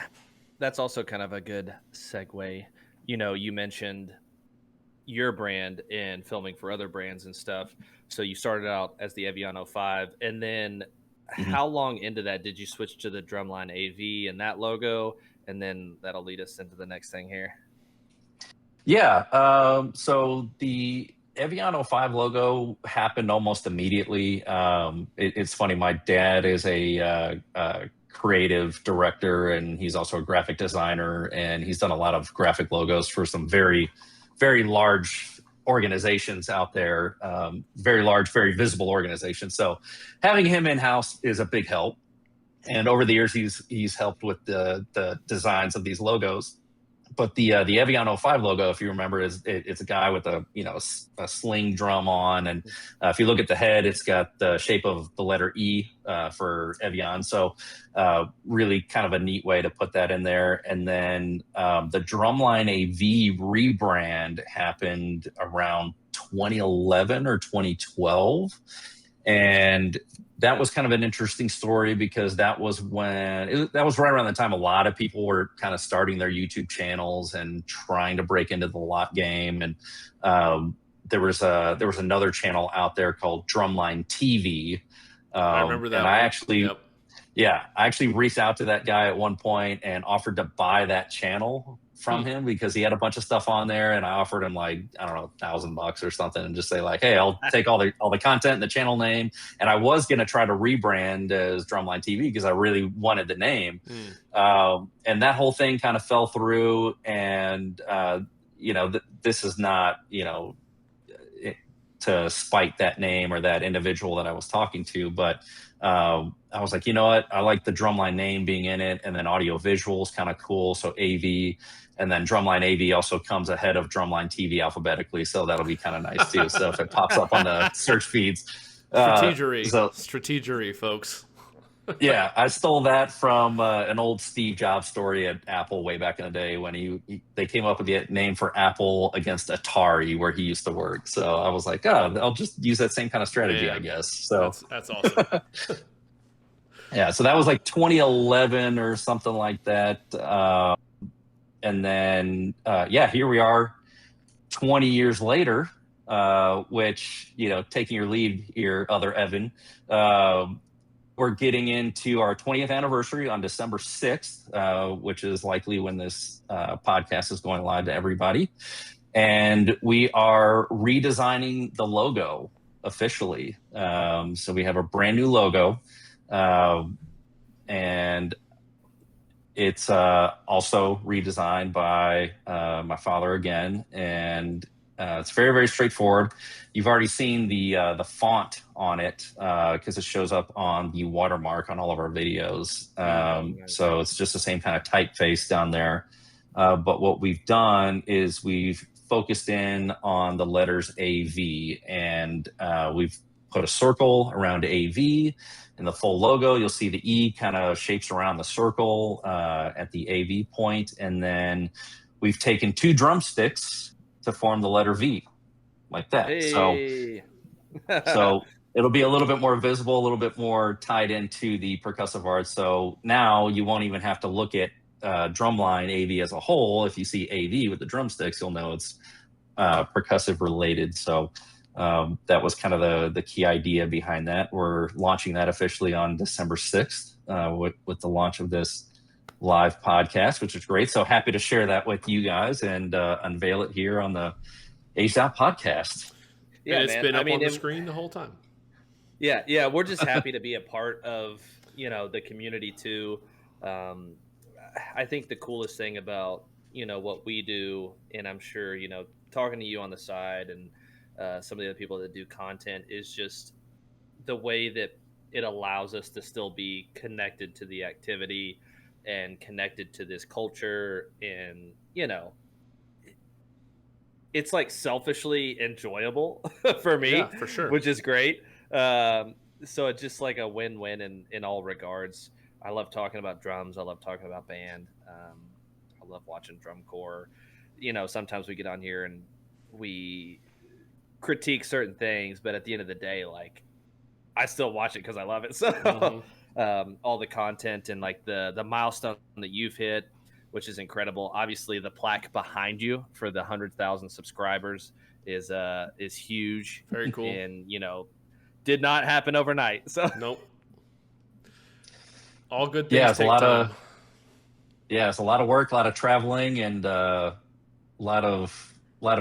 that's also kind of a good segue. You know, you mentioned your brand and filming for other brands and stuff. So you started out as the Evian 05, and then how long into that did you switch to the DrumlineAV and that logo? And then that'll lead us into the next thing here. Yeah. So the Evian 05 logo happened almost immediately. It's funny. My dad is a creative director, and he's also a graphic designer, and he's done a lot of graphic logos for some very, very large organizations out there, very large, very visible organizations. So having him in-house is a big help. And over the years, he's helped with the designs of these logos. But the Evian 05 logo, if you remember, it's a guy with a sling drum on, and if you look at the head, it's got the shape of the letter E for Evian. So really kind of a neat way to put that in there. And then the DrumlineAV rebrand happened around 2011 or 2012, and that was kind of an interesting story because that was right around the time a lot of people were kind of starting their YouTube channels and trying to break into the lot game. And there was another channel out there called Drumline TV. I remember that. And I actually, Yeah, I actually reached out to that guy at one point and offered to buy that channel from him because he had a bunch of stuff on there, and I offered him like, I don't know, $1,000 or something, and just say like, hey, I'll take all the content and the channel name. And I was gonna try to rebrand as Drumline TV because I really wanted the name. And that whole thing kind of fell through. And this is not to spite that name or that individual that I was talking to, but I was like, you know what? I like the Drumline name being in it, and then audio visuals kind of cool. So AV, and then DrumlineAV also comes ahead of Drumline TV alphabetically, so that'll be kind of nice too. So if it pops up on the search feeds, strategery, folks. Yeah, I stole that from an old Steve Jobs story at Apple way back in the day when they came up with the name for Apple against Atari where he used to work. So I was like, oh, I'll just use that same kind of strategy, I guess. So that's awesome. Yeah, so that was like 2011 or something like that. And then, here we are 20 years later, which, taking your lead here, other Evan, we're getting into our 20th anniversary on December 6th, which is likely when this podcast is going live to everybody. And we are redesigning the logo officially. So we have a brand new logo. And it's also redesigned by my father again. And it's very, very straightforward. You've already seen the font on it because it shows up on the watermark on all of our videos. So it's just the same kind of typeface down there. But what we've done is we've focused in on the letters AV, and we've put a circle around AV. In the full logo, you'll see the E kind of shapes around the circle at the AV point. And then we've taken 2 drumsticks to form the letter V, like that. Hey. So it'll be a little bit more visible, a little bit more tied into the percussive art. So now you won't even have to look at Drumline AV as a whole. If you see AV with the drumsticks, you'll know it's percussive related. So that was kind of the key idea behind that. We're launching that officially on December 6th with the launch of this live podcast, which is great. So happy to share that with you guys and unveil it here on the Aged Out podcast. Yeah, and it's been up on the screen the whole time. Yeah, we're just happy to be a part of the community too. I think the coolest thing about what we do, and I'm sure talking to you on the side and some of the other people that do content, is just the way that it allows us to still be connected to the activity and connected to this culture. And it's like selfishly enjoyable for me, for sure, which is great. So it's just like a win-win in all regards. I love talking about drums. I love talking about band. I love watching drum corps. Sometimes we get on here and we critique certain things, but at the end of the day, like, I still watch it because I love it. So all the content and like the milestone that you've hit, which is incredible. Obviously, the plaque behind you for the 100,000 subscribers is huge. Very cool. And did not happen overnight. So nope. All good things. Yeah, it's a lot of work, a lot of traveling, and a lot of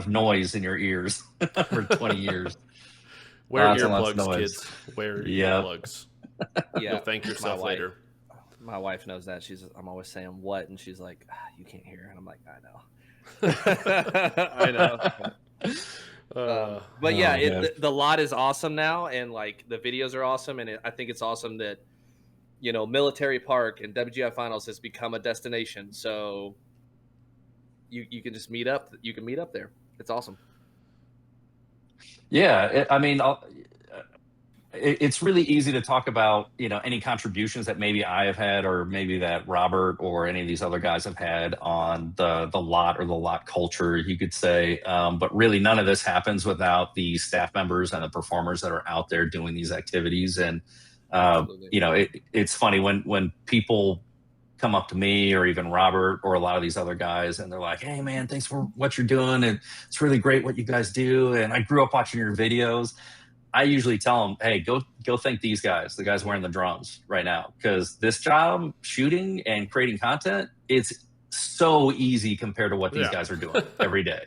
noise in your ears for 20 years. Wear earplugs, kids. Wear earplugs. Yeah. You'll thank yourself later. My wife knows that. I'm always saying what, and she's like, you can't hear. And I'm like, I know. I know. But yeah, the lot is awesome now, and like the videos are awesome, and I think it's awesome that Military Park and WGI Finals has become a destination. So you can just meet up. You can meet up there. It's awesome. Yeah, it's really easy to talk about any contributions that maybe I have had, or maybe that Robert or any of these other guys have had on the lot, or the lot culture, you could say. But really, none of this happens without the staff members and the performers that are out there doing these activities. And it's funny when people come up to me, or even Robert, or a lot of these other guys, and they're like, hey man, thanks for what you're doing, and it's really great what you guys do, and I grew up watching your videos. I usually tell them, hey, go thank these guys, the guys wearing the drums right now, because this job, shooting and creating content, it's so easy compared to what these guys are doing every day.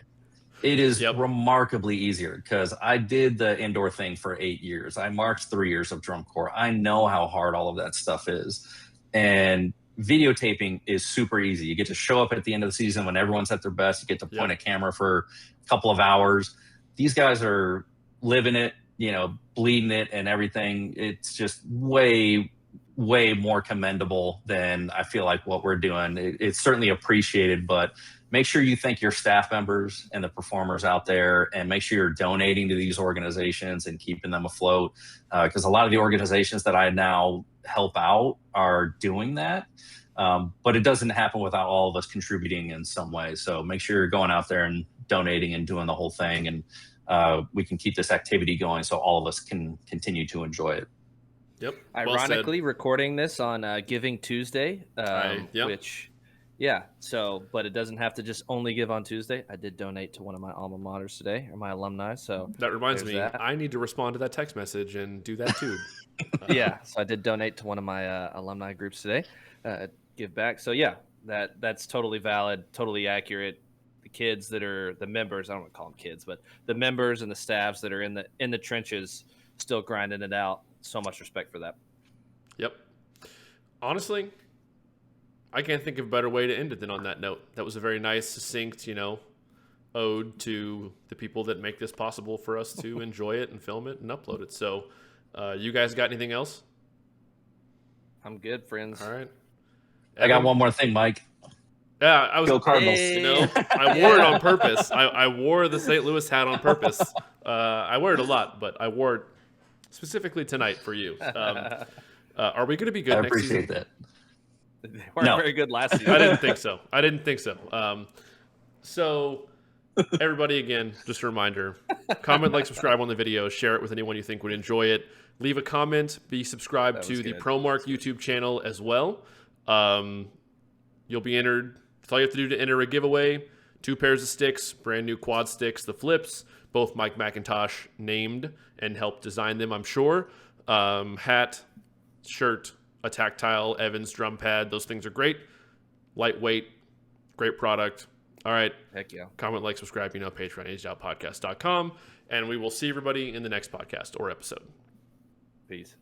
It is remarkably easier, because I did the indoor thing for 8 years. I marched 3 years of drum corps. I know how hard all of that stuff is. And videotaping is super easy. You get to show up at the end of the season when everyone's at their best. You get to point a camera for a couple of hours. These guys are living it, bleeding it and everything. It's just way more commendable than I feel like what we're doing. It's certainly appreciated, but make sure you thank your staff members and the performers out there, and make sure you're donating to these organizations and keeping them afloat. Because a lot of the organizations that I now help out are doing that. But it doesn't happen without all of us contributing in some way. So make sure you're going out there and donating and doing the whole thing. And we can keep this activity going so all of us can continue to enjoy it. Yep. Ironically, recording this on Giving Tuesday, which, but it doesn't have to just only give on Tuesday. I did donate to one of my alma maters today, or my alumni. So that reminds me, I need to respond to that text message and do that too. So I did donate to one of my alumni groups today. Give back. So that's totally valid, totally accurate. The kids that are the members, I don't want to call them kids, but the members and the staffs that are in the trenches still grinding it out. So much respect for that. Yep. Honestly, I can't think of a better way to end it than on that note. That was a very nice, succinct, ode to the people that make this possible for us to enjoy it and film it and upload it. So, you guys got anything else? I'm good, friends. All right. I got one more thing, Mike. Yeah, I was. Go Cardinals. I wore it on purpose. I wore the St. Louis hat on purpose. I wear it a lot, but I wore it specifically tonight for you. Are we going to be good next season? I appreciate that. They weren't very good last season. I didn't think so. So, everybody, again, just a reminder, comment, like, subscribe on the video, share it with anyone you think would enjoy it. Leave a comment, be subscribed to the Promark YouTube channel as well. You'll be entered. That's all you have to do to enter a giveaway. 2 pairs of sticks, brand new quad sticks, the flips, both Mike McIntosh named and helped design them, I'm sure. Hat, shirt, a tactile Evans drum pad. Those things are great. Lightweight, great product. All right. Heck yeah. Comment, like, subscribe, Patreon, agedoutpodcast.com. And we will see everybody in the next podcast or episode. Peace.